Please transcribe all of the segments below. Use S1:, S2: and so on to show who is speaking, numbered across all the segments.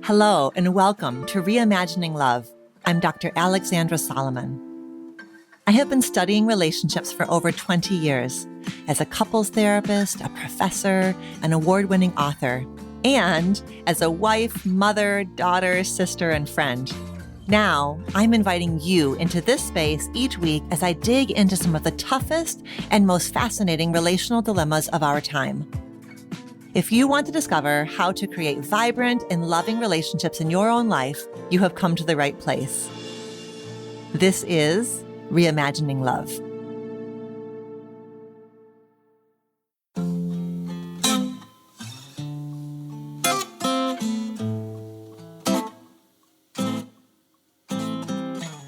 S1: Hello, and welcome to Reimagining Love. I'm Dr. Alexandra Solomon. I have been studying relationships for over 20 years as a couples therapist, a professor, an award-winning author, and as a wife, mother, daughter, sister, and friend. Now, I'm inviting you into this space each week as I dig into some of the toughest and most fascinating relational dilemmas of our time. If you want to discover how to create vibrant and loving relationships in your own life, you have come to the right place. This is Reimagining Love.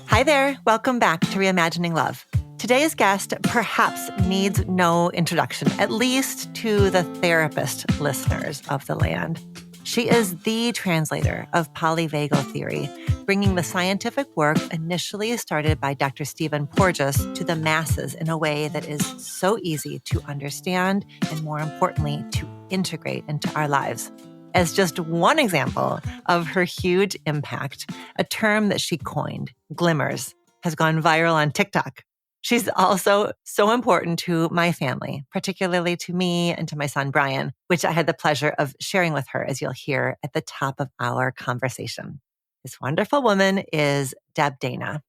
S1: Hi there. Welcome back to Reimagining Love. Today's guest perhaps needs no introduction, at least to the therapist listeners of the land. She is the translator of Polyvagal Theory, bringing the scientific work initially started by Dr. Stephen Porges to the masses in a way that is so easy to understand and, more importantly, to integrate into our lives. As just one example of her huge impact, a term that she coined, glimmers, has gone viral on TikTok. She's also so important to my family, particularly to me and to my son, Brian, which I had the pleasure of sharing with her, as you'll hear at the top of our conversation. This wonderful woman is Deb Dana.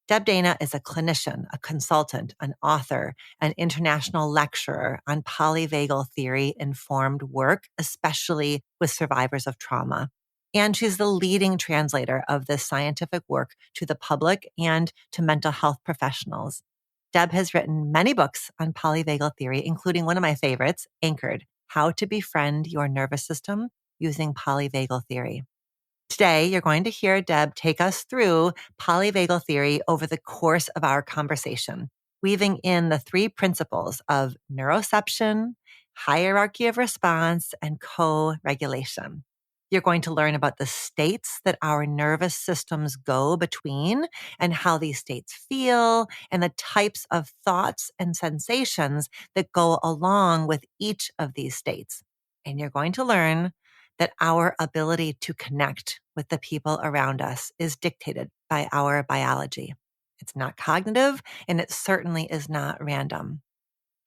S1: Deb Dana is a clinician, a consultant, an author, an international lecturer on polyvagal theory-informed work, especially with survivors of trauma. And she's the leading translator of this scientific work to the public and to mental health professionals. Deb has written many books on polyvagal theory, including one of my favorites, Anchored: How to Befriend Your Nervous System Using Polyvagal Theory. Today, you're going to hear Deb take us through polyvagal theory over the course of our conversation, weaving in the three principles of neuroception, hierarchy of response, and co-regulation. You're going to learn about the states that our nervous systems go between and how these states feel and the types of thoughts and sensations that go along with each of these states. And you're going to learn that our ability to connect with the people around us is dictated by our biology. It's not cognitive, and it certainly is not random.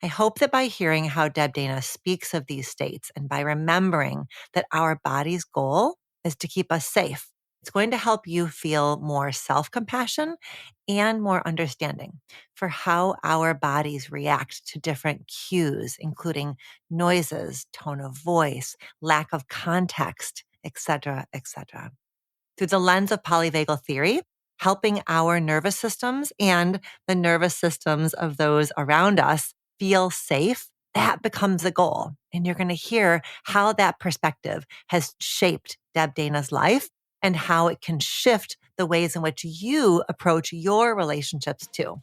S1: I hope that by hearing how Deb Dana speaks of these states and by remembering that our body's goal is to keep us safe, it's going to help you feel more self-compassion and more understanding for how our bodies react to different cues, including noises, tone of voice, lack of context, etc., etc. Through the lens of polyvagal theory, helping our nervous systems and the nervous systems of those around us feel safe, that becomes the goal. And you're going to hear how that perspective has shaped Deb Dana's life and how it can shift the ways in which you approach your relationships too.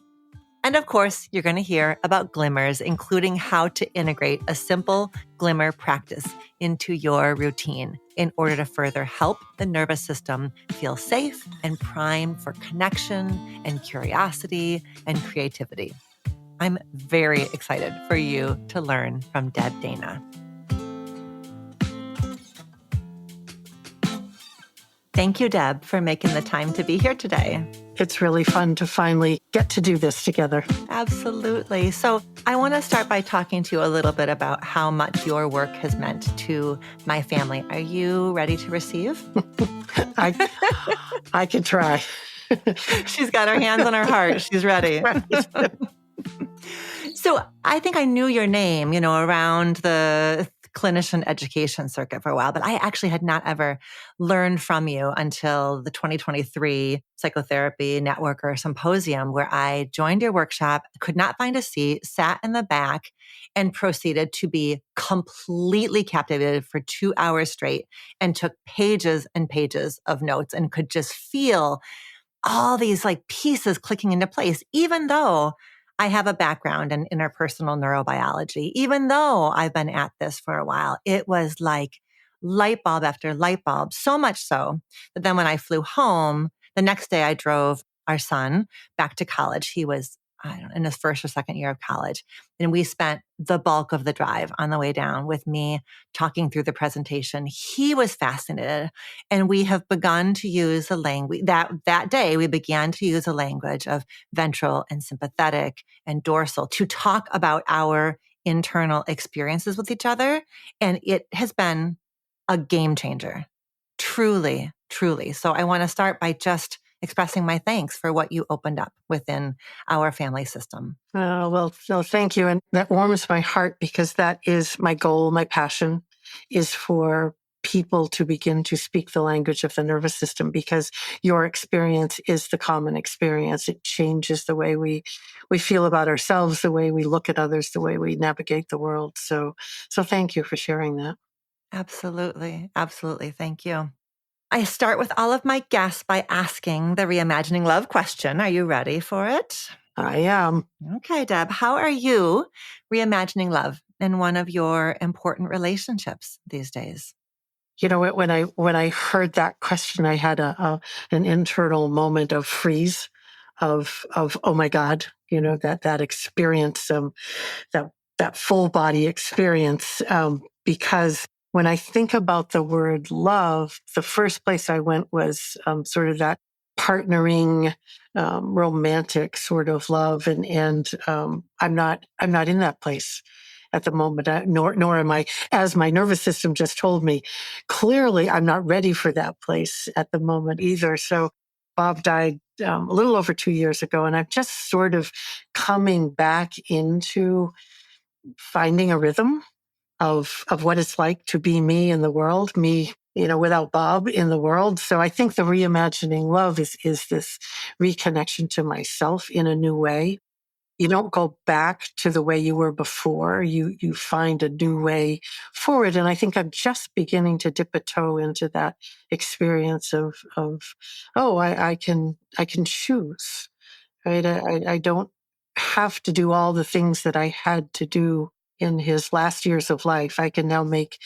S1: And of course, you're going to hear about glimmers, including how to integrate a simple glimmer practice into your routine in order to further help the nervous system feel safe and primed for connection and curiosity and creativity. I'm very excited for you to learn from Deb Dana. Thank you, Deb, for making the time to be here today.
S2: It's really fun to finally get to do this together.
S1: Absolutely. So I want to start by talking to you a little bit about how much your work has meant to my family. Are you ready to receive?
S2: I could try.
S1: She's got her hands on her heart. She's ready. So I think I knew your name, around the clinician education circuit for a while, but I actually had not ever learned from you until the 2023 Psychotherapy Networker Symposium, where I joined your workshop, could not find a seat, sat in the back, and proceeded to be completely captivated for 2 hours straight and took pages and pages of notes and could just feel all these pieces clicking into place, even though I have a background in interpersonal neurobiology. Even though I've been at this for a while, it was like light bulb after light bulb, so much so that then when I flew home, the next day I drove our son back to college. He was I don't know, in his first or second year of college. And we spent the bulk of the drive on the way down with me talking through the presentation. He was fascinated. And we have begun to use a language that day we began to use a language of ventral and sympathetic and dorsal to talk about our internal experiences with each other. And it has been a game changer. Truly, truly. So I want to start by just expressing my thanks for what you opened up within our family system.
S2: Well, no, thank you. And that warms my heart because that is my goal, my passion is for people to begin to speak the language of the nervous system because your experience is the common experience. It changes the way we feel about ourselves, the way we look at others, the way we navigate the world. So thank you for sharing that.
S1: Absolutely. Absolutely. Thank you. I start with all of my guests by asking the reimagining love question. Are you ready for it?
S2: I am.
S1: Okay, Deb, how are you reimagining love in one of your important relationships these days?
S2: You know, when I heard that question, I had an internal moment of freeze, of oh my God, you know, that experience, that full body experience, because when I think about the word love, the first place I went was sort of that partnering, romantic sort of love, and I'm not in that place at the moment, nor am I, as my nervous system just told me. Clearly, I'm not ready for that place at the moment either. So Bob died a little over 2 years ago, and I'm just sort of coming back into finding a rhythm of what it's like to be me in the world, me, you know, without Bob in the world. So I think the reimagining love is this reconnection to myself in a new way. You don't go back to the way you were before. You find a new way forward. And I think I'm just beginning to dip a toe into that experience of oh, I can choose, right? I don't have to do all the things that I had to do in his last years of life. I can now make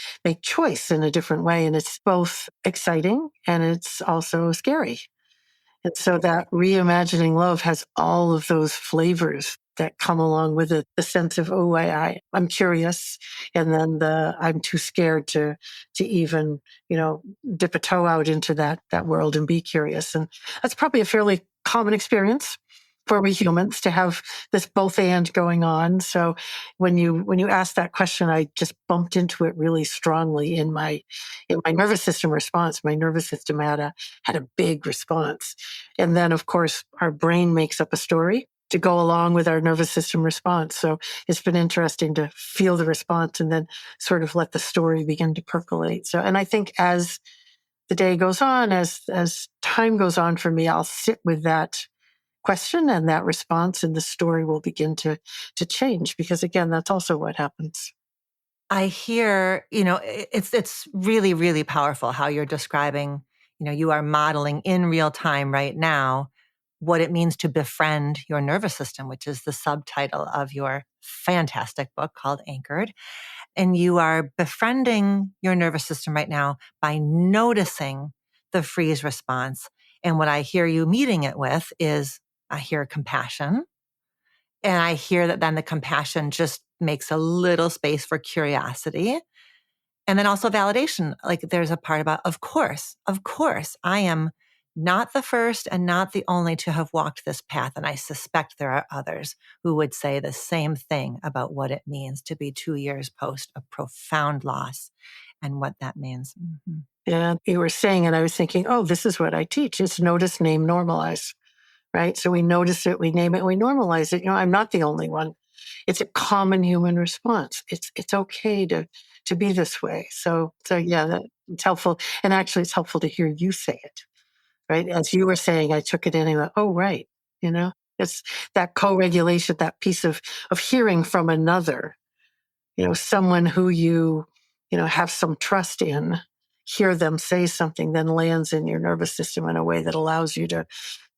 S2: choice in a different way. And it's both exciting and it's also scary. And so that reimagining love has all of those flavors that come along with it. The sense of, oh, I'm curious. And then I'm too scared to even, you know, dip a toe out into that world and be curious. And that's probably a fairly common experience for we humans to have this both and going on. So when you asked that question, I just bumped into it really strongly in my nervous system response. My nervous system had a big response. And then, of course, our brain makes up a story to go along with our nervous system response. So it's been interesting to feel the response and then sort of let the story begin to percolate. So, and I think as the day goes on, as time goes on for me, I'll sit with that question and that response, and the story will begin to change because, again, that's also what happens.
S1: I hear, you know, it's really, really powerful how you're describing, you know, you are modeling in real time right now what it means to befriend your nervous system, which is the subtitle of your fantastic book called Anchored. And you are befriending your nervous system right now by noticing the freeze response. And what I hear you meeting it with is I hear compassion. And I hear that then the compassion just makes a little space for curiosity. And then also validation. Like there's a part about, of course, I am not the first and not the only to have walked this path. And I suspect there are others who would say the same thing about what it means to be 2 years post a profound loss and what that means. Mm-hmm.
S2: Yeah, you were saying, and I was thinking, oh, this is what I teach. It's notice, name, normalize, right? So we notice it, we name it, we normalize it. You know, I'm not the only one. It's a common human response. It's okay to be this way. So yeah, it's helpful. And actually it's helpful to hear you say it, right? As you were saying, I took it in and went, oh, right. You know, it's that co-regulation, that piece of hearing from another, you know, someone who you know, have some trust in, hear them say something, then lands in your nervous system in a way that allows you to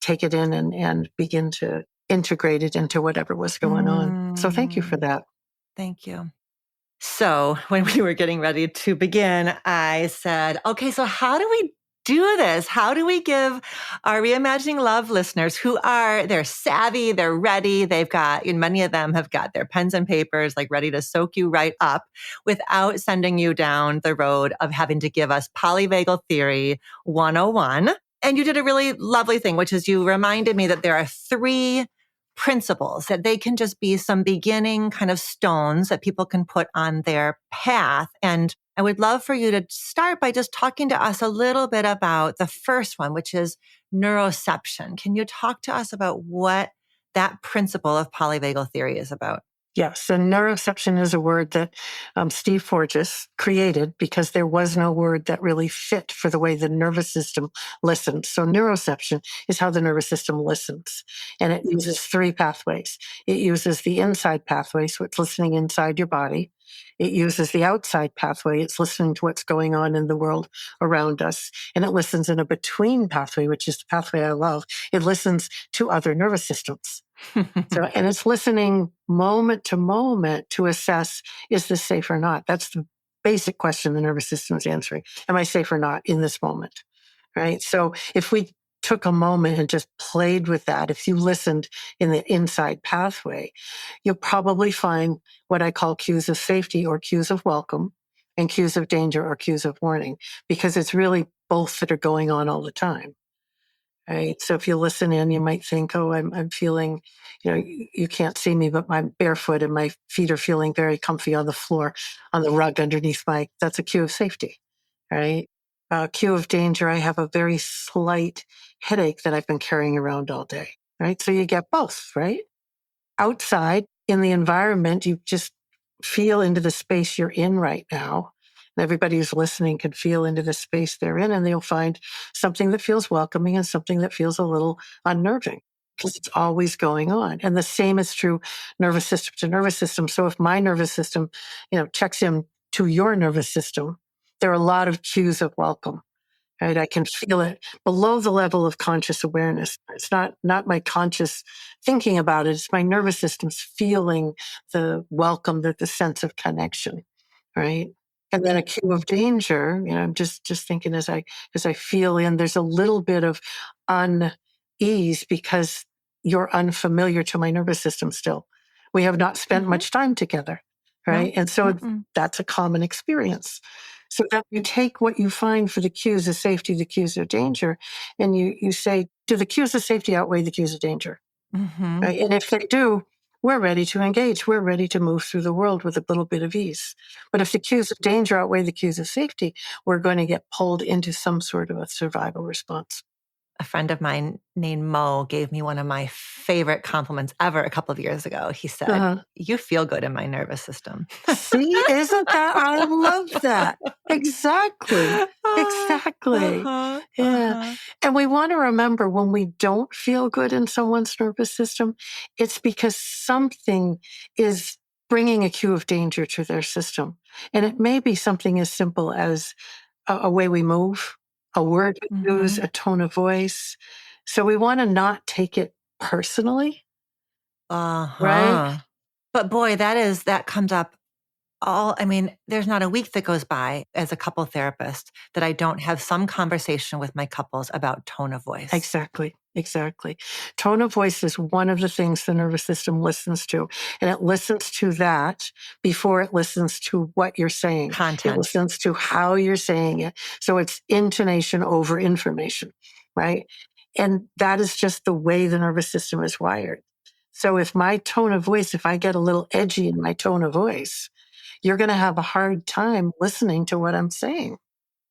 S2: take it in and begin to integrate it into whatever was going on. So thank you for that.
S1: Thank you. So when we were getting ready to begin, I said, okay, so how do we do this? How do we give our Reimagining Love listeners they're savvy, they're ready, and many of them have got their pens and papers like ready to soak you right up without sending you down the road of having to give us Polyvagal Theory 101. And you did a really lovely thing, which is you reminded me that there are 3 principles that they can just be some beginning kind of stones that people can put on their path. And I would love for you to start by just talking to us a little bit about the first one, which is neuroception. Can you talk to us about what that principle of polyvagal theory is about?
S2: Yes, and neuroception is a word that Steve Forges created because there was no word that really fit for the way the nervous system listens. So neuroception is how the nervous system listens, and it uses 3 pathways. It uses the inside pathway, so it's listening inside your body. It uses the outside pathway. It's listening to what's going on in the world around us. And it listens in a between pathway, which is the pathway I love. It listens to other nervous systems. And it's listening moment to moment to assess, is this safe or not? That's the basic question the nervous system is answering. Am I safe or not in this moment? Right? So if we took a moment and just played with that, if you listened in the inside pathway, you'll probably find what I call cues of safety or cues of welcome, and cues of danger or cues of warning, because it's really both that are going on all the time. Right. So if you listen in, you might think, oh, I'm feeling, you can't see me, but I'm barefoot and my feet are feeling very comfy on the floor, on the rug underneath that's a cue of safety. Right. Cue of danger. I have a very slight headache that I've been carrying around all day. Right. So you get both, right? Outside in the environment, you just feel into the space you're in right now. Everybody who's listening can feel into the space they're in, and they'll find something that feels welcoming and something that feels a little unnerving because it's always going on. And the same is true nervous system to nervous system. So if my nervous system, checks in to your nervous system, there are a lot of cues of welcome. Right? I can feel it below the level of conscious awareness. It's not my conscious thinking about it. It's my nervous system's feeling the welcome, the sense of connection, right? And then a cue of danger, I'm just thinking as I feel in, there's a little bit of unease because you're unfamiliar to my nervous system still. We have not spent much time together, right?
S1: No.
S2: And so that's a common experience. So that you take what you find for the cues of safety, the cues of danger, and you say, do the cues of safety outweigh the cues of danger?
S1: Mm-hmm.
S2: Right? And if they do, we're ready to engage. We're ready to move through the world with a little bit of ease. But if the cues of danger outweigh the cues of safety, we're going to get pulled into some sort of a survival response.
S1: A friend of mine named Mo gave me one of my favorite compliments ever a couple of years ago. He said, you feel good in my nervous system.
S2: See, isn't that? I love that. Exactly. Yeah. And we want to remember when we don't feel good in someone's nervous system, it's because something is bringing a cue of danger to their system. And it may be something as simple as a way we move, a word we use, a tone of voice. So we want to not take it personally. Right?
S1: But boy, that comes up there's not a week that goes by as a couple therapist that I don't have some conversation with my couples about tone of voice.
S2: Exactly. Tone of voice is one of the things the nervous system listens to. And it listens to that before it listens to what you're saying.
S1: Content.
S2: It listens to how you're saying it. So it's intonation over information, right? And that is just the way the nervous system is wired. So if my tone of voice, if I get a little edgy in my tone of voice, you're going to have a hard time listening to what I'm saying.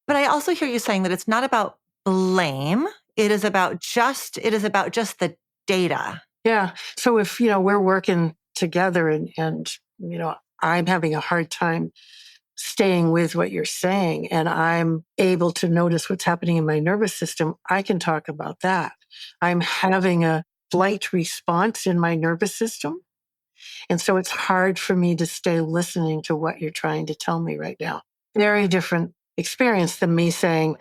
S1: But I also hear you saying that it's not about blame. It is about just the data.
S2: Yeah. So if, we're working together and I'm having a hard time staying with what you're saying and I'm able to notice what's happening in my nervous system, I can talk about that. I'm having a flight response in my nervous system. And so it's hard for me to stay listening to what you're trying to tell me right now. Very different experience than me saying,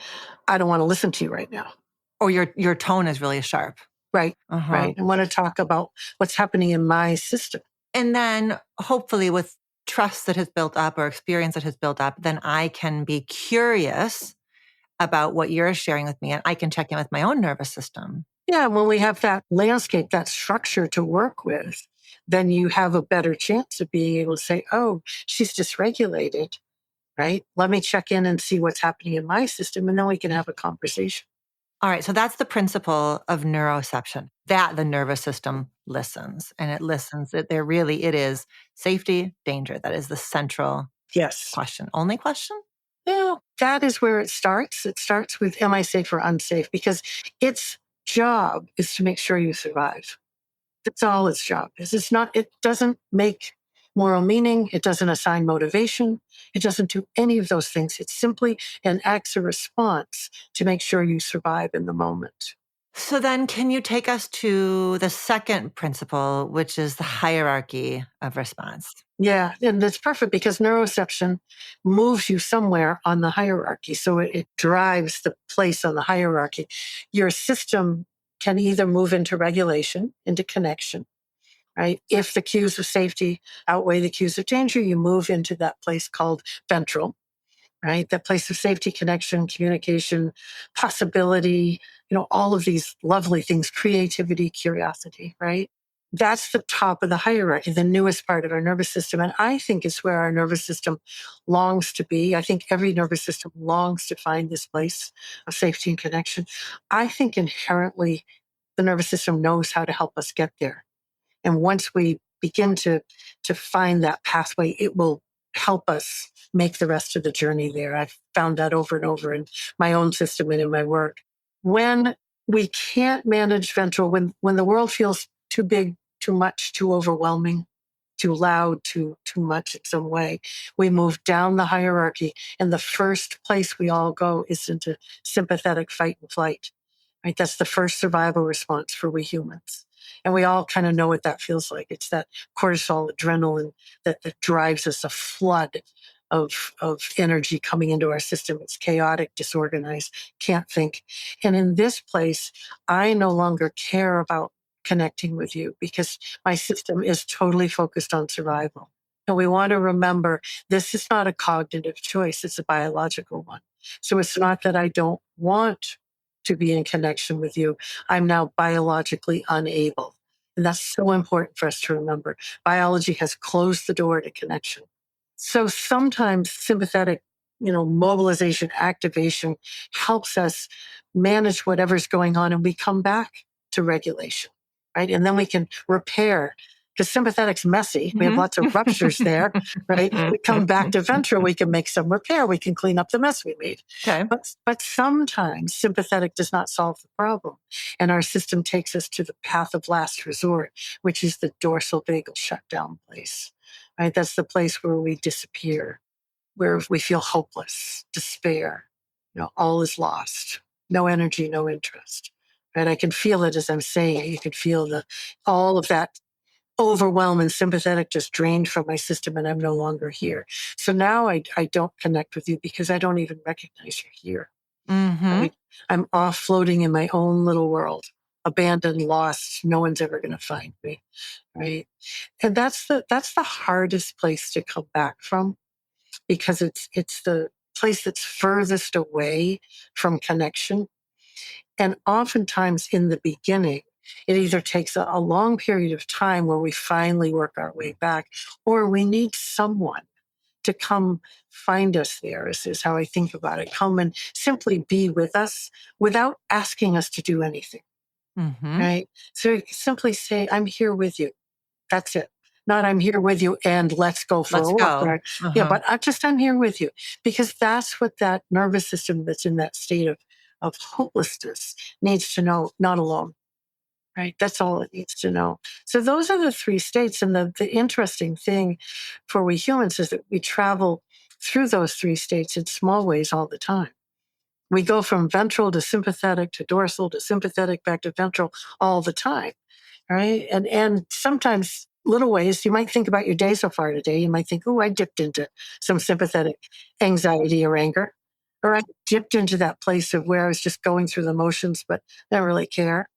S2: I don't want to listen to you right now.
S1: Or your tone is really sharp.
S2: Right. Right. I want to talk about what's happening in my system.
S1: And then hopefully with trust that has built up or experience that has built up, then I can be curious about what you're sharing with me, and I can check in with my own nervous system.
S2: Yeah, when we have that landscape, that structure to work with, then you have a better chance of being able to say, oh, she's dysregulated, right? Let me check in and see what's happening in my system, and then we can have a conversation.
S1: All right, so that's the principle of neuroception, that the nervous system listens, and it listens. It is safety, danger. That is the central
S2: Yes.
S1: question. Only question?
S2: Well, that is where it starts. It starts with, am I safe or unsafe? Because its job is to make sure you survive. That's all its job is. It doesn't make moral meaning. It doesn't assign motivation. It doesn't do any of those things. It's simply an acts a response to make sure you survive in the moment.
S1: So then can you take us to the second principle, which is the hierarchy of response?
S2: Yeah, and it's perfect because neuroception moves you somewhere on the hierarchy. So it drives the place on the hierarchy. Your system can either move into regulation, into connection, right? If the cues of safety outweigh the cues of danger, you move into that place called ventral, right? That place of safety, connection, communication, possibility, all of these lovely things, creativity, curiosity, right? That's the top of the hierarchy, the newest part of our nervous system. And I think it's where our nervous system longs to be. I think every nervous system longs to find this place of safety and connection. I think inherently the nervous system knows how to help us get there. And once we begin to find that pathway, it will help us make the rest of the journey there. I've found that over and over in my own system and in my work. When we can't manage ventral, when the world feels too big, too much, too overwhelming, too loud, too much in some way, we move down the hierarchy. And the first place we all go is into sympathetic fight and flight. Right? That's the first survival response for we humans. And we all kind of know what that feels like. It's that cortisol, adrenaline that drives us, a flood of energy coming into our system. It's chaotic, disorganized, can't think. And in this place, I no longer care about connecting with you because my system is totally focused on survival. And we want to remember this is not a cognitive choice, it's a biological one. So it's not that I don't want to be in connection with you. I'm now biologically unable. And that's so important for us to remember. Biology has closed the door to connection. So sometimes sympathetic, mobilization, activation helps us manage whatever's going on and we come back to regulation, right? And then we can repair because sympathetic's messy. We have lots of ruptures there, right? We come back to ventral, we can make some repair. We can clean up the mess we made.
S1: Okay.
S2: But sometimes sympathetic does not solve the problem. And our system takes us to the path of last resort, which is the dorsal vagal shutdown place, right? That's the place where we disappear, where we feel hopeless, despair, all is lost, no energy, no interest, right? I can feel it as I'm saying it. You can feel all of that overwhelm and sympathetic just drained from my system and I'm no longer here. So now I don't connect with you because I don't even recognize you're here. Right? I'm off floating in my own little world, abandoned, lost. No one's ever going to find me. Right. And that's the hardest place to come back from because it's the place that's furthest away from connection. And oftentimes in the beginning, it either takes a long period of time where we finally work our way back, or we need someone to come find us there, is how I think about it. Come and simply be with us without asking us to do anything, right? So simply say, I'm here with you. That's it. Not I'm here with you and let's go for a walk. Right? Yeah, but I'm here with you because that's what that nervous system that's in that state of hopelessness needs to know, not alone. Right. That's all it needs to know. So those are the three states. And the interesting thing for we humans is that we travel through those three states in small ways all the time. We go from ventral to sympathetic to dorsal to sympathetic back to ventral all the time. Right. And sometimes little ways, you might think about your day so far today. You might think, oh, I dipped into some sympathetic anxiety or anger, or I dipped into that place of where I was just going through the motions, but I don't really care.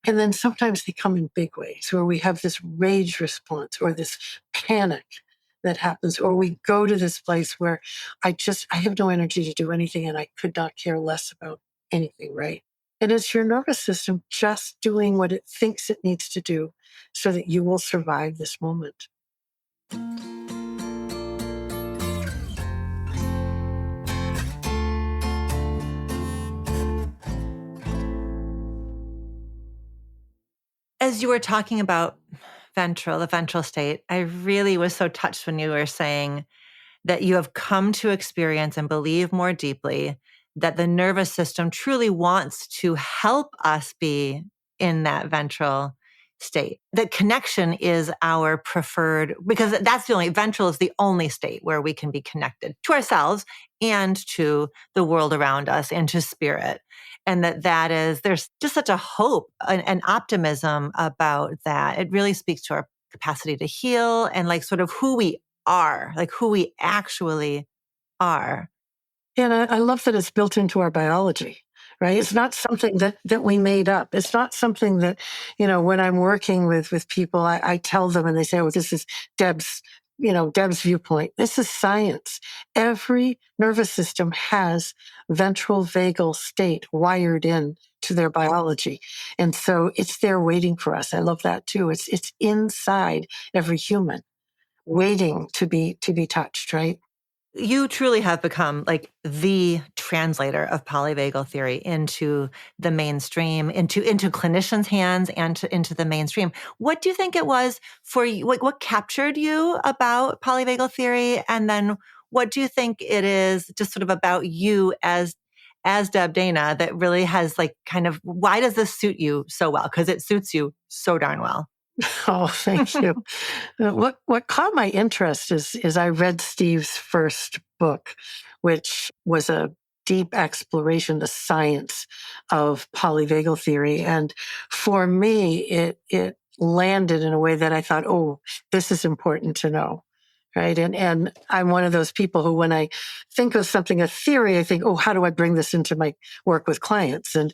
S2: And then sometimes they come in big ways where we have this rage response or this panic that happens, or we go to this place where I have no energy to do anything and I could not care less about anything, right? And it's your nervous system just doing what it thinks it needs to do so that you will survive this moment.
S1: As you were talking about the ventral state, I really was so touched when you were saying that you have come to experience and believe more deeply that the nervous system truly wants to help us be in that ventral state. That connection is our preferred, because ventral is the only state where we can be connected to ourselves and to the world around us and to spirit. And there's just such a hope and optimism about that. It really speaks to our capacity to heal and like sort of who we are, like who we actually are.
S2: And I love that it's built into our biology, right? It's not something that we made up. It's not something that, when I'm working with people, I tell them and they say, oh, this is Deb's, Deb's viewpoint. This is science. Every nervous system has ventral vagal state wired in to their biology. And so it's there waiting for us. I love that too. It's inside every human waiting to be touched, right?
S1: You truly have become like the translator of polyvagal theory into the mainstream, into clinicians' hands and into the mainstream. What do you think it was for you? What captured you about polyvagal theory? And then what do you think it is just sort of about you as Deb Dana that really has like kind of, why does this suit you so well? Because it suits you so darn well.
S2: Oh, thank you. What caught my interest is I read Steve's first book, which was a deep exploration, the science of polyvagal theory. And for me, it landed in a way that I thought, oh, this is important to know. Right. And I'm one of those people who, when I think of something, a theory, I think, oh, how do I bring this into my work with clients? And,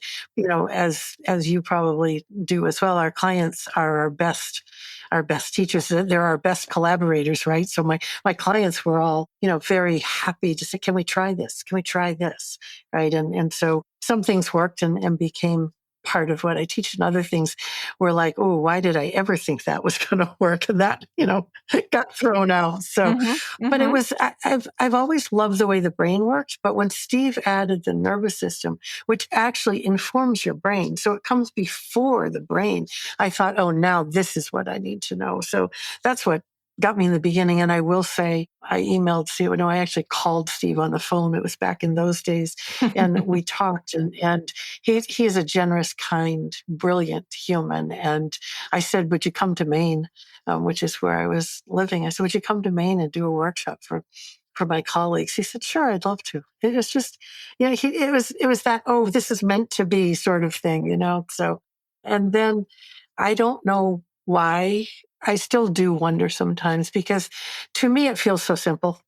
S2: as you probably do as well, our clients are our best teachers. They're our best collaborators, right? So my clients were all, very happy to say, can we try this? Can we try this? Right. And so some things worked and became part of what I teach, and other things were like, oh, why did I ever think that was going to work? And that, got thrown out. So, but it was, I've always loved the way the brain works. But when Steve added the nervous system, which actually informs your brain, so it comes before the brain, I thought, oh, now this is what I need to know. So that's what got me in the beginning. And I will say, I emailed Steve. No, I actually called Steve on the phone. It was back in those days. And we talked, and he is a generous, kind, brilliant human. And I said, would you come to Maine, which is where I was living? I said, would you come to Maine and do a workshop for my colleagues? He said, sure, I'd love to. It was just, it was that, oh, this is meant to be sort of thing, So, and then I don't know why. I still do wonder sometimes, because to me, it feels so simple,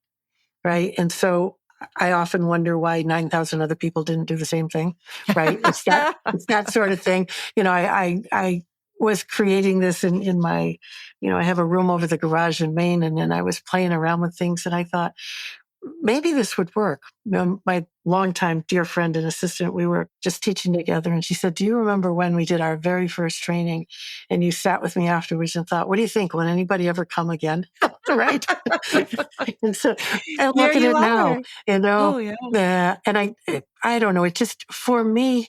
S2: right? And so I often wonder why 9,000 other people didn't do the same thing, right? It's that sort of thing. I was creating this in my, I have a room over the garage in Maine, and then I was playing around with things, and I thought, maybe this would work. My longtime dear friend and assistant, we were just teaching together, and she said, do you remember when we did our very first training and you sat with me afterwards and thought, what do you think? Will anybody ever come again? Right. And so I look at it now,
S1: Oh, yeah.
S2: and I don't know. It just, for me,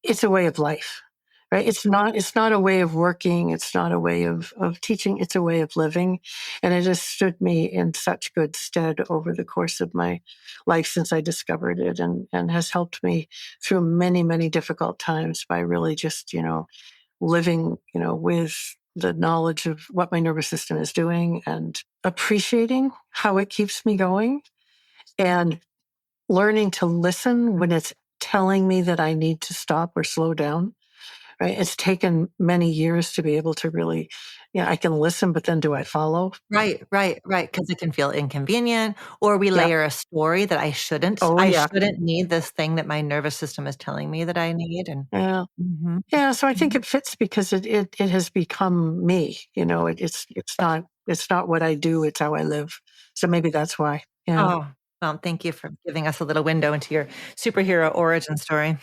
S2: it's a way of life. Right. It's not a way of working. It's not a way of teaching. It's a way of living. And it has stood me in such good stead over the course of my life since I discovered it, and has helped me through many, many difficult times by really just, living, with the knowledge of what my nervous system is doing and appreciating how it keeps me going, and learning to listen when it's telling me that I need to stop or slow down. Right. It's taken many years to be able to really, I can listen, but then do I follow?
S1: Right. Because it can feel inconvenient, or we
S2: Yeah.
S1: layer a story that I shouldn't.
S2: Oh,
S1: I
S2: yeah.
S1: shouldn't need this thing that my nervous system is telling me that I need. And
S2: Yeah.
S1: Mhm.
S2: Yeah. So I think
S1: Mhm.
S2: it fits because it has become me. It's not It's not what I do, it's how I live. So maybe that's why. Yeah.
S1: Oh, well, thank you for giving us a little window into your superhero origin story.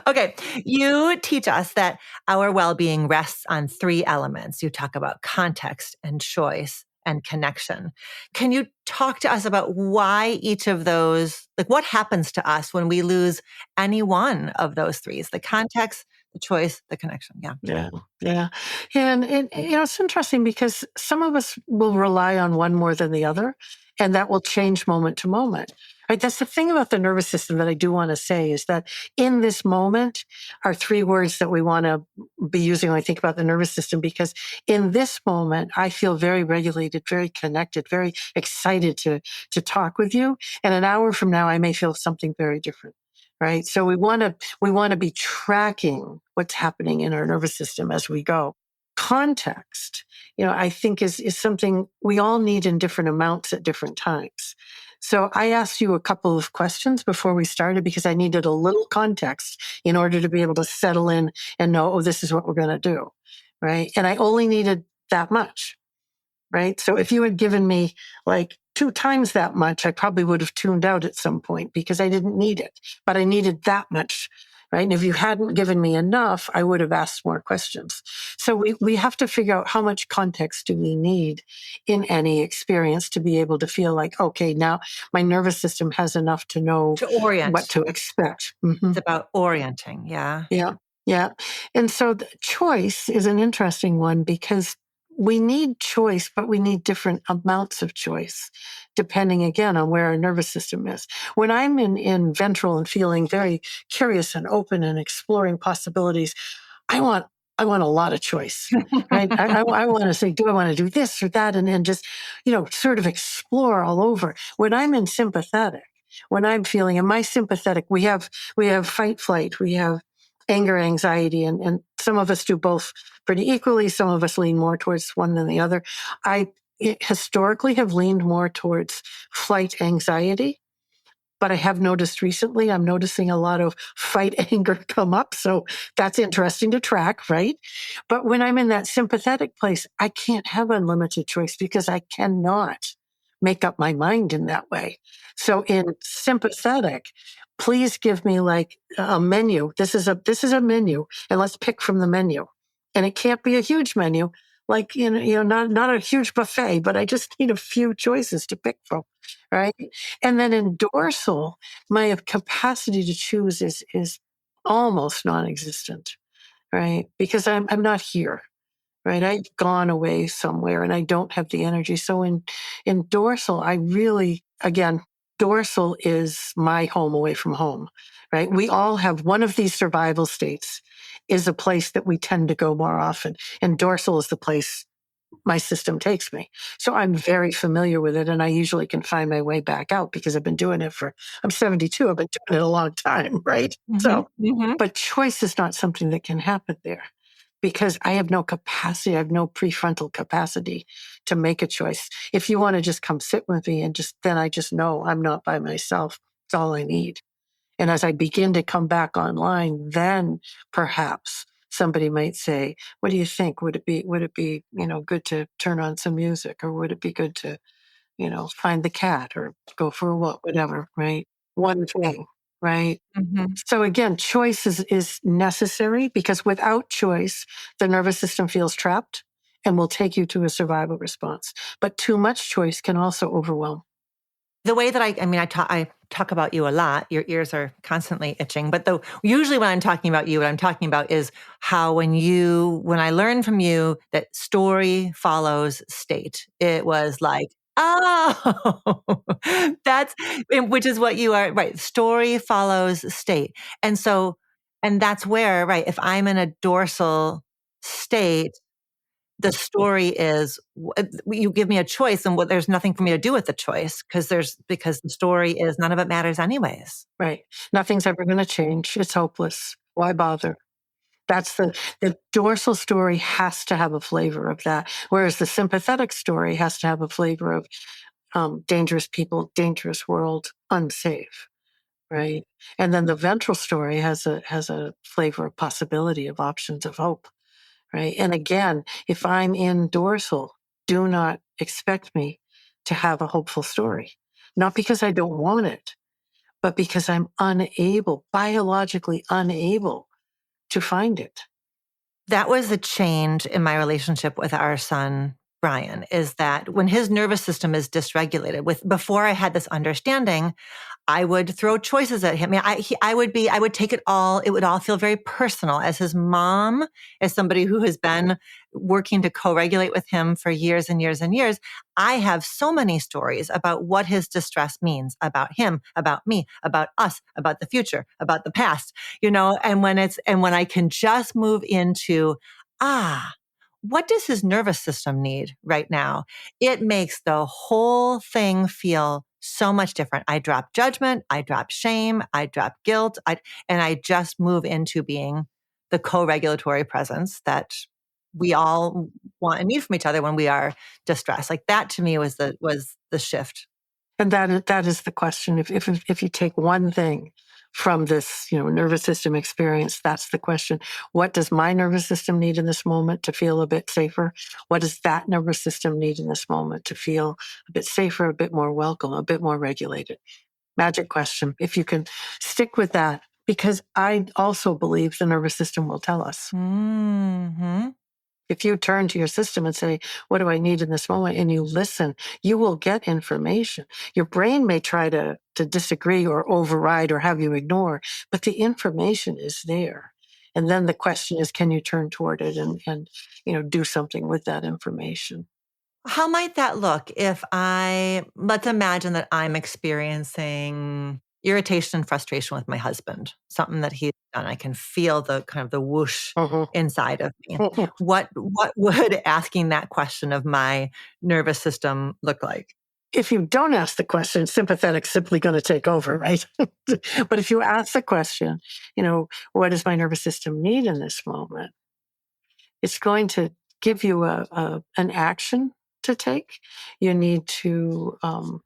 S1: Okay, you teach us that our well-being rests on three elements. You talk about context and choice and connection. Can you talk to us about why each of those, like what happens to us when we lose any one of those three? The context, the choice, the connection. Yeah.
S2: Yeah, yeah. And it's interesting because some of us will rely on one more than the other, and that will change moment to moment. Right? That's the thing about the nervous system that I do want to say is that in this moment are three words that we want to be using when I think about the nervous system, because in this moment, I feel very regulated, very connected, very excited to talk with you. And an hour from now, I may feel something very different. Right. So we want to be tracking what's happening in our nervous system as we go. Context, I think is something we all need in different amounts at different times. So I asked you a couple of questions before we started because I needed a little context in order to be able to settle in and know, oh, this is what we're going to do. Right. And I only needed that much. Right. So if you had given me like 2 times that much, I probably would have tuned out at some point because I didn't need it, but I needed that much. Right. And if you hadn't given me enough, I would have asked more questions. So we have to figure out how much context do we need in any experience to be able to feel like, okay, now my nervous system has enough to know
S1: To orient.
S2: what to expect.
S1: It's about orienting. Yeah.
S2: Yeah. Yeah. And so the choice is an interesting one because we need choice, but we need different amounts of choice, depending again on where our nervous system is. When I'm in ventral and feeling very curious and open and exploring possibilities, I want I want a lot of choice, right? I want to say, do I want to do this or that? And then just, sort of explore all over. When I'm in sympathetic, when I'm feeling in my sympathetic, we have fight, flight, we have anger, anxiety, and some of us do both pretty equally. Some of us lean more towards one than the other. Historically have leaned more towards flight anxiety, but I have noticed recently, I'm noticing a lot of fight anger come up. So that's interesting to track, right? But when I'm in that sympathetic place, I can't have unlimited choice because I cannot make up my mind in that way. So in sympathetic, please give me like a menu. This is a menu, and let's pick from the menu. And it can't be a huge menu, like not a huge buffet, but I just need a few choices to pick from, right? And then in dorsal, my capacity to choose is almost non-existent, right? Because I'm not here, right? I've gone away somewhere and I don't have the energy. So in dorsal, I really, again, dorsal is my home away from home, right? We all have one of these survival states is a place that we tend to go more often. And dorsal is the place my system takes me. So I'm very familiar with it and I usually can find my way back out because I've been doing it I'm 72. I've been doing it a long time, right?
S1: Mhm,
S2: So,
S1: mhm.
S2: but choice is not something that can happen there because I have no capacity. I have no prefrontal capacity to make a choice. If you want to just come sit with me and then I just know I'm not by myself. It's all I need. And as I begin to come back online, then perhaps somebody might say, what do you think? Would it be, good to turn on some music or would it be good to, find the cat or go for a walk, whatever, right? One thing, right?
S1: Mhm.
S2: So again, choice is necessary because without choice, the nervous system feels trapped and will take you to a survival response. But too much choice can also overwhelm.
S1: The way that I mean, I talk about you a lot. Your ears are constantly itching. But usually when I'm talking about you, what I'm talking about is how when I learned from you that story follows state, it was like, oh, that's, which is what you are, right? Story follows state. And that's where, right? If I'm in a dorsal state, the story is you give me a choice and there's nothing for me to do with the choice because the story is none of it matters anyways.
S2: Right. Nothing's ever going to change. It's hopeless. Why bother? That's the dorsal story has to have a flavor of that. Whereas the sympathetic story has to have a flavor of dangerous people, dangerous world, unsafe. Right. And then the ventral story has a flavor of possibility of options of hope. right? And again, if I'm in dorsal, do not expect me to have a hopeful story. Not because I don't want it, but because I'm unable, biologically unable to find it.
S1: That was a change in my relationship with our son, Brian, is that when his nervous system is dysregulated, before I had this understanding, I would throw choices at him. I would take it all. It would all feel very personal. As his mom, as somebody who has been working to co-regulate with him for years and years and years, I have so many stories about what his distress means about him, about me, about us, about the future, about the past, and when I can just move into, what does his nervous system need right now? It makes the whole thing feel so much different. I drop judgment, I drop shame, I drop guilt, and I just move into being the co-regulatory presence that we all want and need from each other when we are distressed. Like that to me was the shift.
S2: And that is the question. If you take one thing from this, nervous system experience, that's the question. What does my nervous system need in this moment to feel a bit safer? What does that nervous system need in this moment to feel a bit safer, a bit more welcome, a bit more regulated? Magic question. If you can stick with that, because I also believe the nervous system will tell us.
S1: Mm-hmm.
S2: If you turn to your system and say, what do I need in this moment? And you listen, you will get information. Your brain may try to disagree or override or have you ignore, but the information is there. And then the question is, can you turn toward it and do something with that information?
S1: How might that look let's imagine that I'm experiencing irritation and frustration with my husband, something that he's done. I can feel the kind of the whoosh inside of me. What would asking that question of my nervous system look like?
S2: If you don't ask the question, sympathetic's simply going to take over, right? But if you ask the question, what does my nervous system need in this moment? It's going to give you an action to take. You need to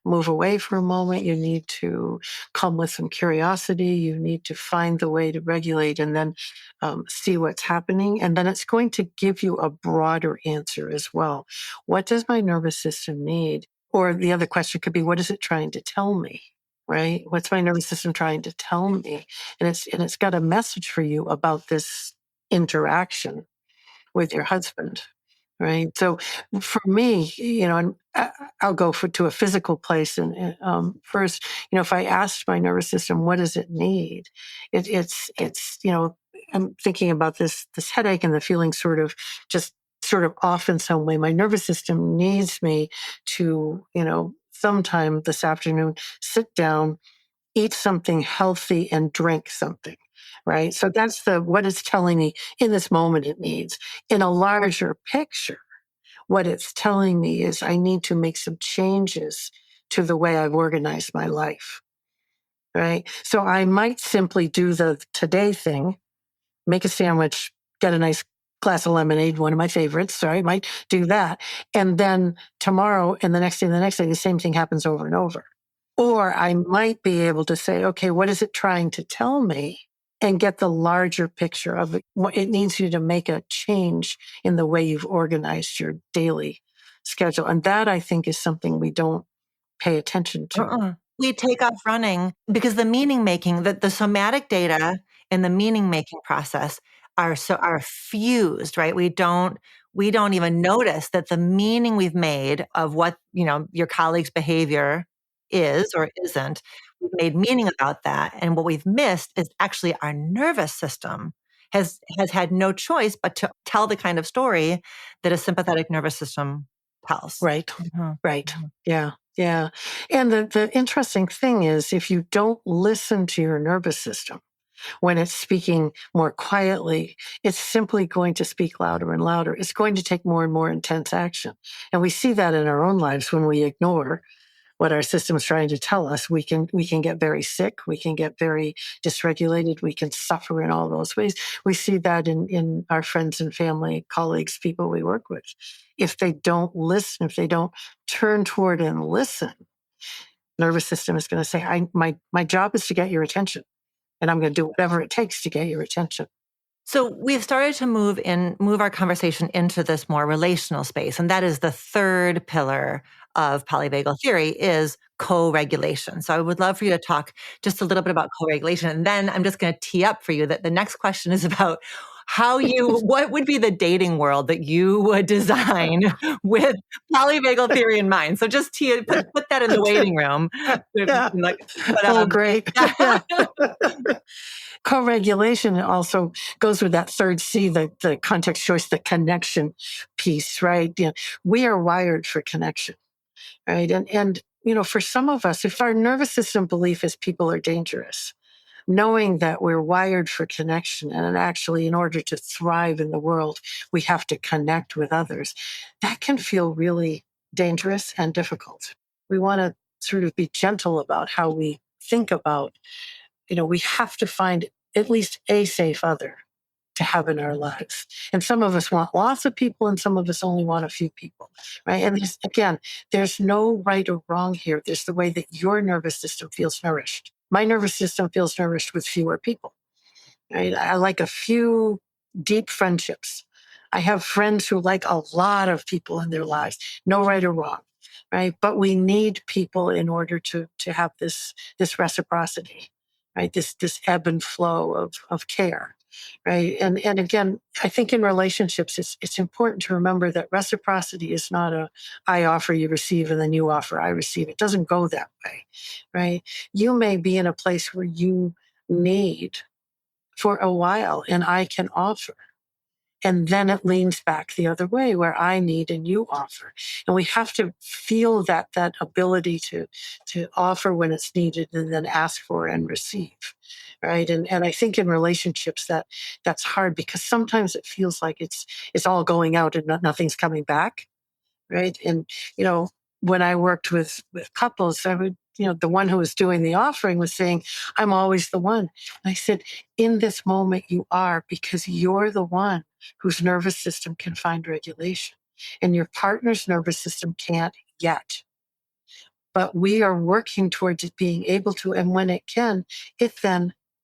S2: move away for a moment. You need to come with some curiosity. You need to find the way to regulate and then see what's happening. And then it's going to give you a broader answer as well. What does my nervous system need? Or the other question could be, what is it trying to tell me? Right? What's my nervous system trying to tell me? And it's got a message for you about this interaction with your husband, right? So for me, and I'll go to a physical place. And first, if I asked my nervous system, what does it need? It's I'm thinking about this headache and the feeling just sort of off in some way. My nervous system needs me to, sometime this afternoon, sit down, eat something healthy and drink something, right? So that's what it's telling me in this moment it needs. In a larger picture, what it's telling me is I need to make some changes to the way I've organized my life, right? So I might simply do the today thing, make a sandwich, get a nice glass of lemonade, one of my favorites. So I might do that. And then tomorrow and the next day, the same thing happens over and over. Or I might be able to say, okay, what is it trying to tell me? And get the larger picture of it. It needs you to make a change in the way you've organized your daily schedule. And that, I think, is something we don't pay attention to.
S1: We take off running because the meaning making, the somatic data and the meaning making process are fused, right? We don't even notice that the meaning we've made of what, your colleague's behavior is or isn't, we've made meaning about that. And what we've missed is actually our nervous system has had no choice but to tell the kind of story that a sympathetic nervous system tells.
S2: Right. Right. Yeah. Yeah. And the interesting thing is, if you don't listen to your nervous system when it's speaking more quietly, it's simply going to speak louder and louder. It's going to take more and more intense action. And we see that in our own lives when we ignore what our system is trying to tell us. We can get very sick. We can get very dysregulated. We can suffer in all those ways. We see that in our friends and family, colleagues, people we work with. If they don't listen, if they don't turn toward and listen, nervous system is going to say, my job is to get your attention, and I'm going to do whatever it takes to get your attention.
S1: So we've started to move our conversation into this more relational space. And that is the third pillar of polyvagal theory is co-regulation. So I would love for you to talk just a little bit about co-regulation. And then I'm just going to tee up for you that the next question is about what would be the dating world that you would design with polyvagal theory in mind? So just put that in the waiting room.
S2: Yeah. Great.
S1: Yeah.
S2: Co-regulation also goes with that third C, the context choice, the connection piece, right? We are wired for connection, right? And for some of us, if our nervous system belief is people are dangerous, knowing that we're wired for connection and actually in order to thrive in the world, we have to connect with others, that can feel really dangerous and difficult. We want to sort of be gentle about how we think about, we have to find at least a safe other to have in our lives. And some of us want lots of people and some of us only want a few people, right? And there's no right or wrong here. There's the way that your nervous system feels nourished. My nervous system feels nourished with fewer people, right? I like a few deep friendships. I have friends who like a lot of people in their lives. No right or wrong, right? But we need people in order to have this reciprocity, right? This ebb and flow of care, right? And again, I think in relationships, it's important to remember that reciprocity is not I offer, you receive, and then you offer, I receive. It doesn't go that way, right? You may be in a place where you need for a while and I can offer. And then it leans back the other way where I need and you offer. And we have to feel that ability to offer when it's needed and then ask for and receive. Right. And I think in relationships that's hard because sometimes it feels like it's all going out and nothing's coming back. Right. And, when I worked with couples, I would, the one who was doing the offering was saying, I'm always the one. And I said, in this moment, you are because you're the one whose nervous system can find regulation and your partner's nervous system can't yet. But we are working towards it being able to. And when it can,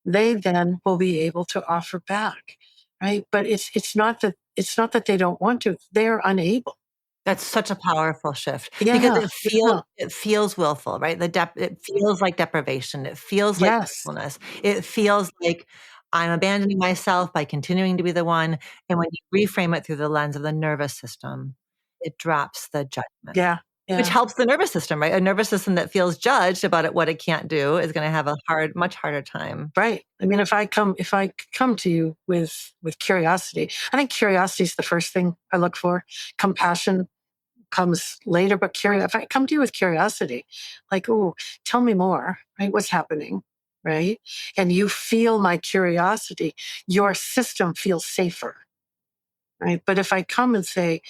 S2: they then will be able to offer back. Right. But it's not that they don't want to, they're unable.
S1: That's such a powerful shift because
S2: Yeah,
S1: it feels willful, right? It feels like deprivation. It feels like
S2: yes,
S1: willfulness. It feels like I'm abandoning myself by continuing to be the one. And when you reframe it through the lens of the nervous system, it drops the judgment,
S2: yeah,
S1: which
S2: yeah.
S1: helps the nervous system, right? A nervous system that feels judged about what it can't do is going to have a much harder time.
S2: Right. I mean, if I come to you with curiosity, I think curiosity is the first thing I look for. Compassion comes later, but if I come to you with curiosity, like, oh, tell me more, right? What's happening, right? And you feel my curiosity, your system feels safer, right? But if I come and say,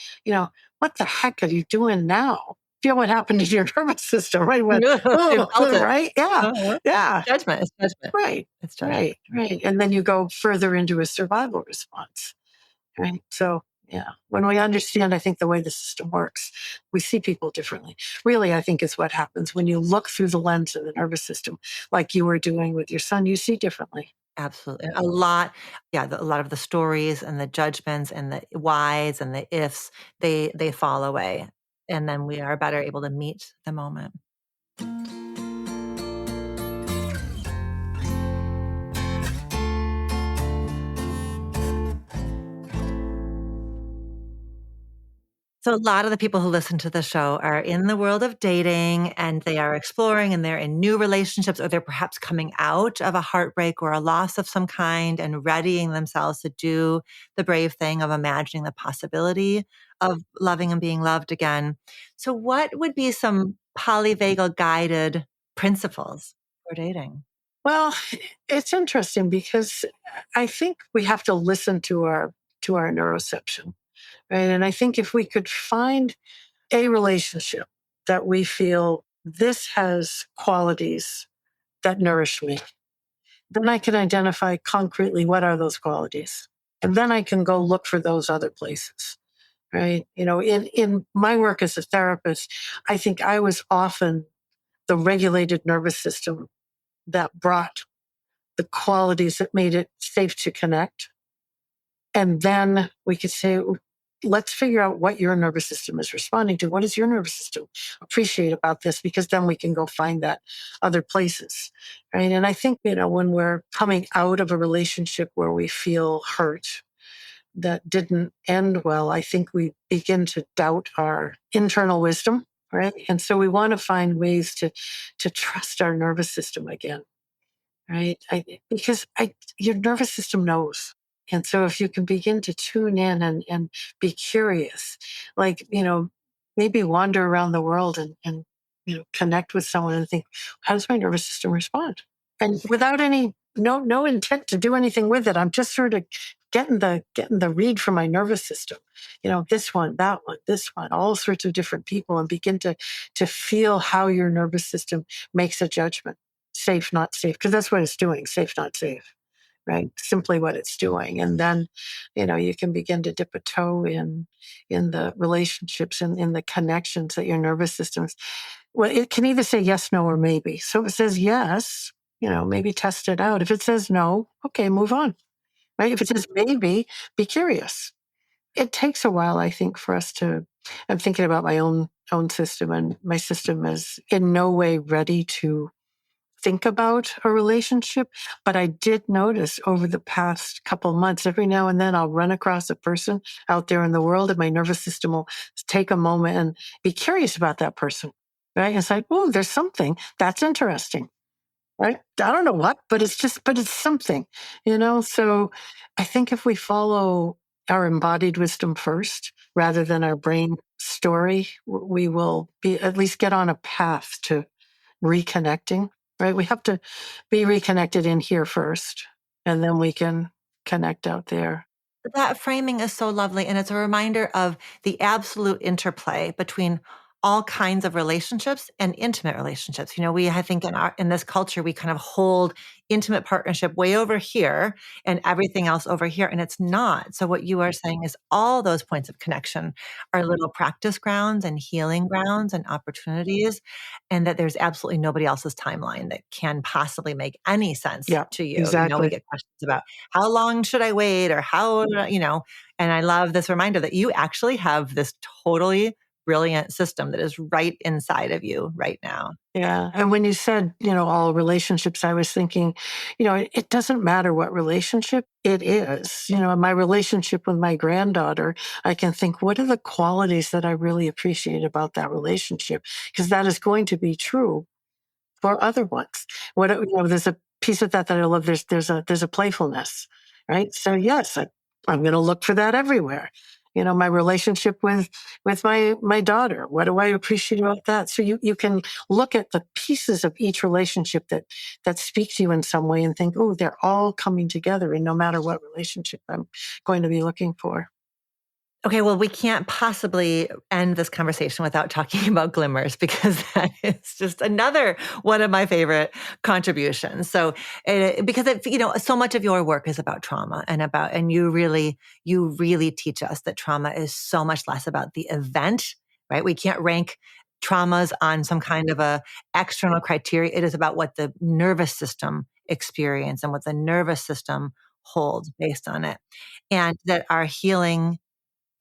S2: what the heck are you doing now? Feel what happened to your nervous system, right? Right? Yeah, yeah.
S1: Judgment. It's judgment.
S2: Right.
S1: It's judgment.
S2: Right. And then you go further into a survival response. Right. So, yeah, when we understand, I think, the way the system works, we see people differently. Really, I think is what happens when you look through the lens of the nervous system, like you were doing with your son, you see differently.
S1: Absolutely. A lot of the stories and the judgments and the whys and the ifs, they fall away. And then we are better able to meet the moment. So a lot of the people who listen to the show are in the world of dating and they are exploring and they're in new relationships or they're perhaps coming out of a heartbreak or a loss of some kind and readying themselves to do the brave thing of imagining the possibility of loving and being loved again. So what would be some polyvagal guided principles for dating?
S2: Well, it's interesting because I think we have to listen to our neuroception, right? And I think if we could find a relationship that we feel this has qualities that nourish me, then I can identify concretely what are those qualities. And then I can go look for those other places, right? In my work as a therapist, I think I was often the regulated nervous system that brought the qualities that made it safe to connect, And then we could say, let's figure out what your nervous system is responding to. What does your nervous system appreciate about this? Because then we can go find that other places, right? And I think, when we're coming out of a relationship where we feel hurt, that didn't end well, I think we begin to doubt our internal wisdom, right? And so we want to find ways to trust our nervous system again, right? Because your nervous system knows. And so if you can begin to tune in and be curious, like, maybe wander around the world and connect with someone and think, how does my nervous system respond? And without no intent to do anything with it, I'm just sort of getting the read from my nervous system. This one, that one, this one, all sorts of different people, and begin to feel how your nervous system makes a judgment. Safe, not safe, because that's what it's doing. Safe, not safe, right? Simply what it's doing. And then, you can begin to dip a toe in the relationships and in the connections that your nervous system's. Well, it can either say yes, no, or maybe. So if it says yes, maybe test it out. If it says no, okay, move on, right? If it says maybe, be curious. It takes a while, I think, for us to. I'm thinking about my own system, and my system is in no way ready to think about a relationship. But I did notice over the past couple months, every now and then I'll run across a person out there in the world, and my nervous system will take a moment and be curious about that person. Right. And it's like, oh, there's something that's interesting. Right. I don't know what, but it's something, So I think if we follow our embodied wisdom first, rather than our brain story, we will be at least get on a path to reconnecting, right? We have to be reconnected in here first, and then we can connect out there.
S1: That framing is so lovely, and it's a reminder of the absolute interplay between all kinds of relationships and intimate relationships. I think in this culture, we kind of hold intimate partnership way over here and everything else over here, and it's not. So what you are saying is all those points of connection are little practice grounds and healing grounds and opportunities, and that there's absolutely nobody else's timeline that can possibly make any sense
S2: Yeah,
S1: to you. We
S2: exactly.
S1: get questions about how long should I wait, or and I love this reminder that you actually have this totally brilliant system that is right inside of you right now.
S2: Yeah. And when you said, all relationships, I was thinking, it doesn't matter what relationship it is. My relationship with my granddaughter, I can think, what are the qualities that I really appreciate about that relationship? Because that is going to be true for other ones. There's a piece of that I love. There's a playfulness, right? So yes, I'm going to look for that everywhere. My relationship with my daughter. What do I appreciate about that? So you can look at the pieces of each relationship that speak to you in some way and think, oh, they're all coming together. And no matter what relationship I'm going to be looking for.
S1: Okay, well, we can't possibly end this conversation without talking about glimmers, because that is just another one of my favorite contributions. So, because so much of your work is about trauma and you really teach us that trauma is so much less about the event, right? We can't rank traumas on some kind of a external criteria. It is about what the nervous system experience and what the nervous system holds based on it. And that our healing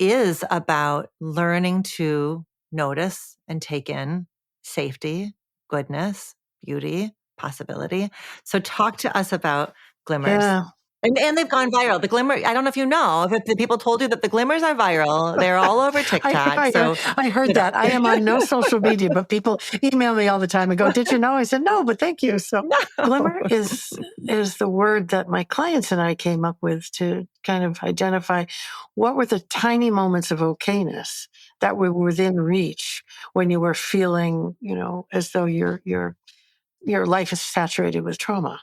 S1: is about learning to notice and take in safety, goodness, beauty, possibility. So talk to us about glimmers.
S2: Yeah.
S1: And they've gone viral. The glimmer, I don't know if you know, if the people told you that the glimmers are viral. They're all over TikTok.
S2: I heard that. I am on no social media, but people email me all the time and go, "Did you know?" I said, "No, but thank you." So,
S1: No.
S2: glimmer is the word that my clients and I came up with to kind of identify what were the tiny moments of okayness that were within reach when you were feeling, as though your life is saturated with trauma.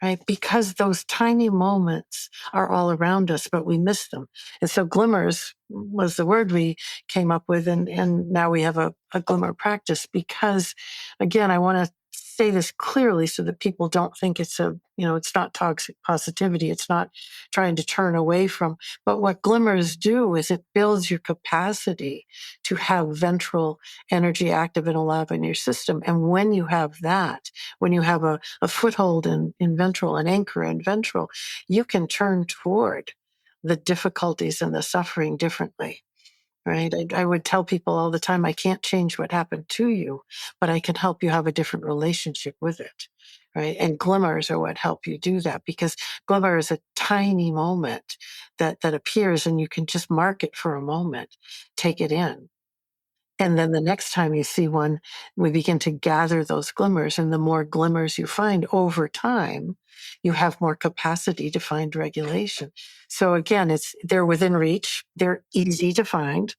S2: Right? Because those tiny moments are all around us, but we miss them. And so glimmers was the word we came up with. And now we have a glimmer practice because, again, I want to say this clearly so that people don't think it's it's not toxic positivity. It's not trying to turn away from. But what glimmers do is it builds your capacity to have ventral energy active and alive in your system. And when you have that, when you have a foothold in ventral, an anchor in ventral, you can turn toward the difficulties and the suffering differently. Right. I would tell people all the time, I can't change what happened to you, but I can help you have a different relationship with it. Right. And glimmers are what help you do that, because glimmer is a tiny moment that appears, and you can just mark it for a moment, take it in. And then the next time you see one, we begin to gather those glimmers. And the more glimmers you find over time, you have more capacity to find regulation. So again, they're within reach. They're easy to find,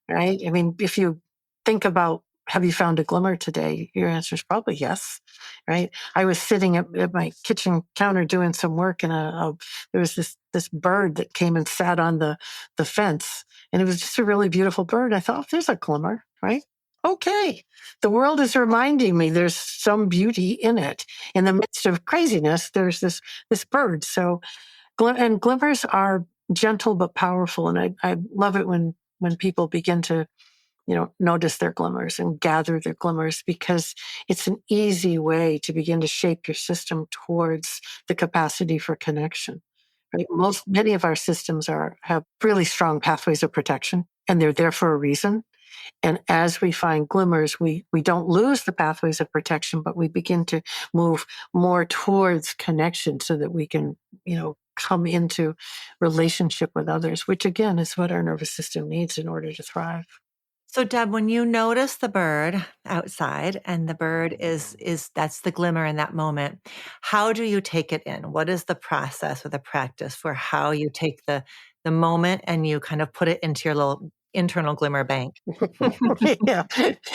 S2: right? I mean, if you think about, have you found a glimmer today? Your answer is probably yes, right? I was sitting at my kitchen counter doing some work, and there was this bird that came and sat on the fence, and it was just a really beautiful bird. I thought, oh, there's a glimmer, right? Okay, the world is reminding me there's some beauty in it. In the midst of craziness, there's this bird. So, and glimmers are gentle but powerful, and I love it when people begin to, notice their glimmers and gather their glimmers, because it's an easy way to begin to shape your system towards the capacity for connection. Right? Many of our systems have really strong pathways of protection, and they're there for a reason. And as we find glimmers, we don't lose the pathways of protection, but we begin to move more towards connection so that we can, come into relationship with others, which again is what our nervous system needs in order to thrive.
S1: So Deb, when you notice the bird outside and the bird is that's the glimmer in that moment, how do you take it in? What is the process or the practice for how you take the moment and you kind of put it into your little internal glimmer bank?
S2: Yeah,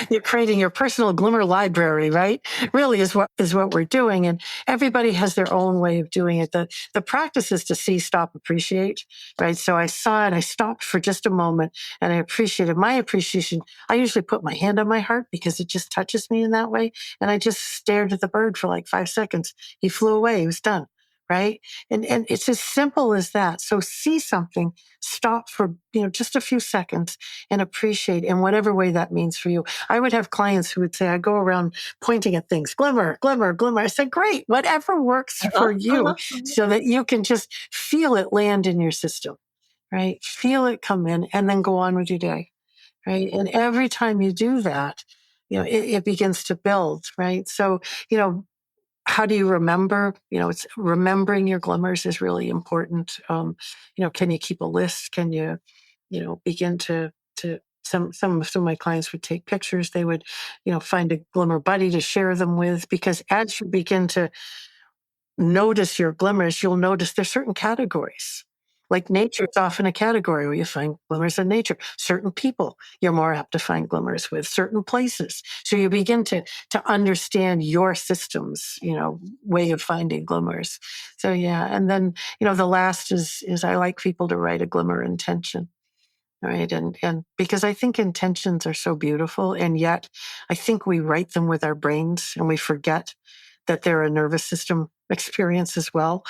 S2: you're creating your personal glimmer library, right? Really is what we're doing, and everybody has their own way of doing it. The practice is to see, stop, appreciate, right? So I saw it, I stopped for just a moment, and I appreciated my appreciation. I usually put my hand on my heart because it just touches me in that way, and I just stared at the bird for like 5 seconds. He flew away. He was done. Right. And it's as simple as that. So see something, stop for, just a few seconds and appreciate in whatever way that means for you. I would have clients who would say, I go around pointing at things, glimmer, glimmer, glimmer. I said, great, whatever works for you, so that you can just feel it land in your system, right? Feel it come in and then go on with your day, right? And every time you do that, it begins to build, right? So, how do you remember? It's remembering your glimmers is really important. Can you keep a list? Can you, begin to some of my clients would take pictures. They would, find a glimmer buddy to share them with, because as you begin to notice your glimmers, you'll notice there's certain categories. Like nature, it's often a category where you find glimmers in nature. Certain people you're more apt to find glimmers with, certain places. So you begin to understand your system's, way of finding glimmers. So yeah. And then, the last is I like people to write a glimmer intention. Right. And because I think intentions are so beautiful, and yet I think we write them with our brains and we forget that they're a nervous system experience as well.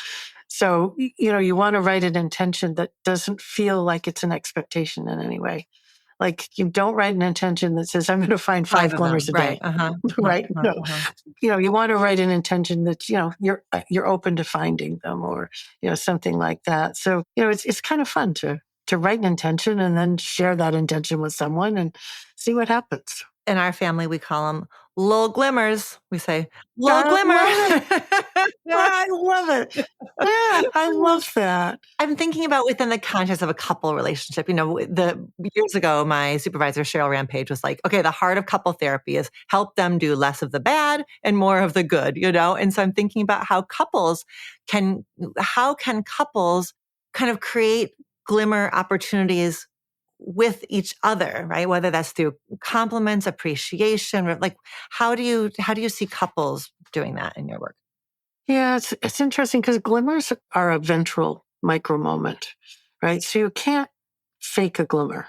S2: So, you want to write an intention that doesn't feel like it's an expectation in any way. Like, you don't write an intention that says, I'm going to find 5 glimmers a day.
S1: Right.
S2: Right. No, you want to write an intention that, you're open to finding them, or, something like that. So, it's kind of fun to write an intention and then share that intention with someone and see what happens.
S1: In our family, we call them little glimmers. We say, little
S2: I
S1: glimmer.
S2: I love it. Yeah, I love that.
S1: I'm thinking about within the context of a couple relationship. The years ago, my supervisor, Cheryl Rampage, was like, okay, the heart of couple therapy is help them do less of the bad and more of the good, And so I'm thinking about how couples can couples kind of create glimmer opportunities with each other, right? Whether that's through compliments, appreciation, like how do you see couples doing that in your work?
S2: Yeah, it's interesting because glimmers are a ventral micro moment, right? So you can't fake a glimmer,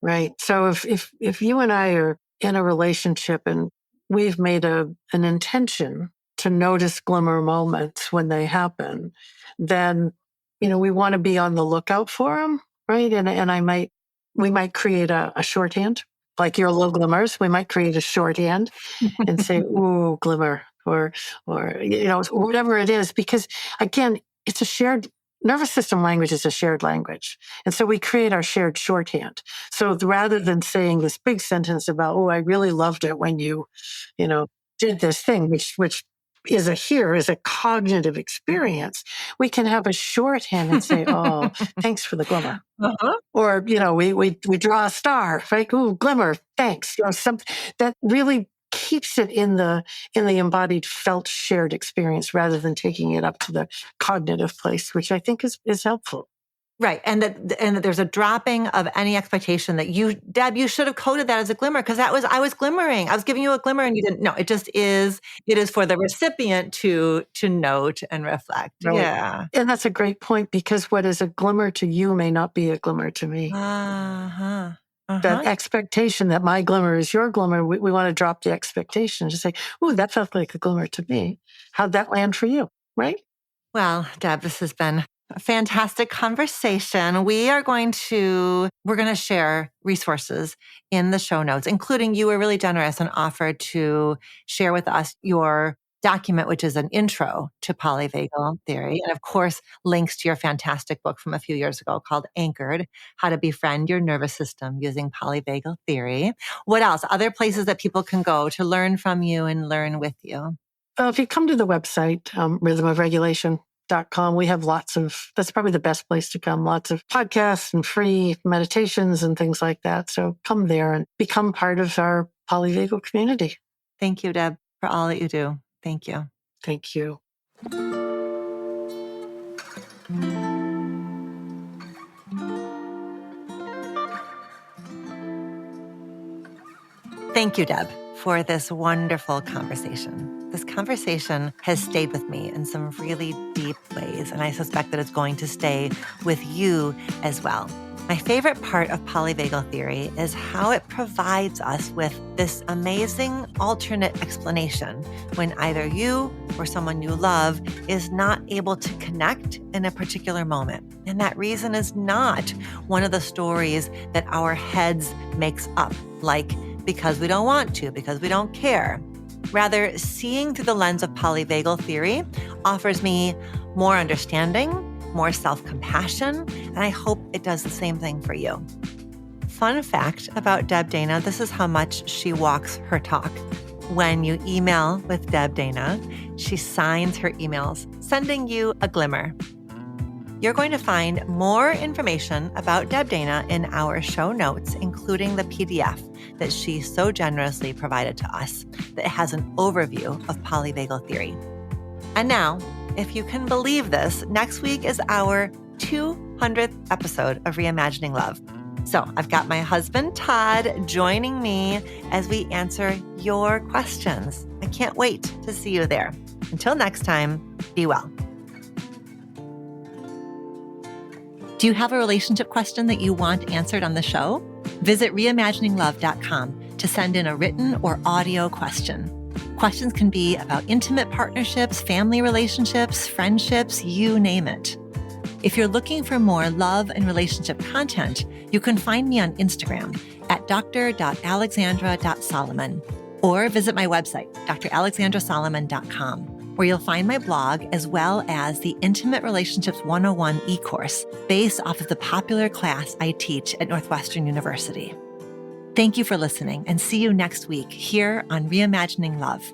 S2: right? So if you and I are in a relationship and we've made an intention to notice glimmer moments when they happen, then we want to be on the lookout for them, right? And we might create a shorthand, like your little glimmers. We might create a shorthand and say, "Ooh, glimmer," or whatever it is, because again, it's a shared nervous system language is a shared language. And so we create our shared shorthand. So rather than saying this big sentence about, oh, I really loved it when you know, did this thing, which is a cognitive experience, we can have a shorthand and say, oh, thanks for the glimmer.
S1: Uh-huh.
S2: Or, we draw a star, right? Ooh, glimmer, thanks. Something that really keeps it in the embodied, felt, shared experience rather than taking it up to the cognitive place, which I think is helpful.
S1: Right. And that there's a dropping of any expectation that Deb, you should have coded that as a glimmer because I was glimmering. I was giving you a glimmer and you didn't. No, it is for the recipient to note and reflect.
S2: Right.
S1: Yeah.
S2: And that's a great point because what is a glimmer to you may not be a glimmer to me.
S1: Uh-huh.
S2: That expectation that my glimmer is your glimmer, we want to drop the expectation. Just say, ooh, that felt like a glimmer to me. How'd that land for you? Right?
S1: Well, Deb, this has been a fantastic conversation. We're going to share resources in the show notes, including you were really generous and offered to share with us your document, which is an intro to polyvagal theory. And of course, links to your fantastic book from a few years ago called Anchored, How to Befriend Your Nervous System Using Polyvagal Theory. What else? Other places that people can go to learn from you and learn with you?
S2: If you come to the website, rhythmofregulation.com, we have that's probably the best place to come. Lots of podcasts and free meditations and things like that. So come there and become part of our polyvagal community.
S1: Thank you, Deb, for all that you do. Thank you.
S2: Thank you.
S1: Thank you, Deb, for this wonderful conversation. This conversation has stayed with me in some really deep ways, and I suspect that it's going to stay with you as well. My favorite part of polyvagal theory is how it provides us with this amazing alternate explanation when either you or someone you love is not able to connect in a particular moment. And that reason is not one of the stories that our heads makes up, like because we don't want to, because we don't care. Rather, seeing through the lens of polyvagal theory offers me more understanding, more self-compassion, and I hope it does the same thing for you. Fun fact about Deb Dana, this is how much she walks her talk. When you email with Deb Dana, she signs her emails, sending you a glimmer. You're going to find more information about Deb Dana in our show notes, including the PDF that she so generously provided to us that has an overview of polyvagal theory. And now, if you can believe this, next week is our 200th episode of Reimagining Love. So I've got my husband, Todd, joining me as we answer your questions. I can't wait to see you there. Until next time, be well. Do you have a relationship question that you want answered on the show? Visit reimagininglove.com to send in a written or audio question. Questions can be about intimate partnerships, family relationships, friendships, you name it. If you're looking for more love and relationship content, you can find me on Instagram at dr.alexandra.solomon or visit my website, dralexandrasolomon.com, where you'll find my blog as well as the Intimate Relationships 101 e-course based off of the popular class I teach at Northwestern University. Thank you for listening and see you next week here on Reimagining Love.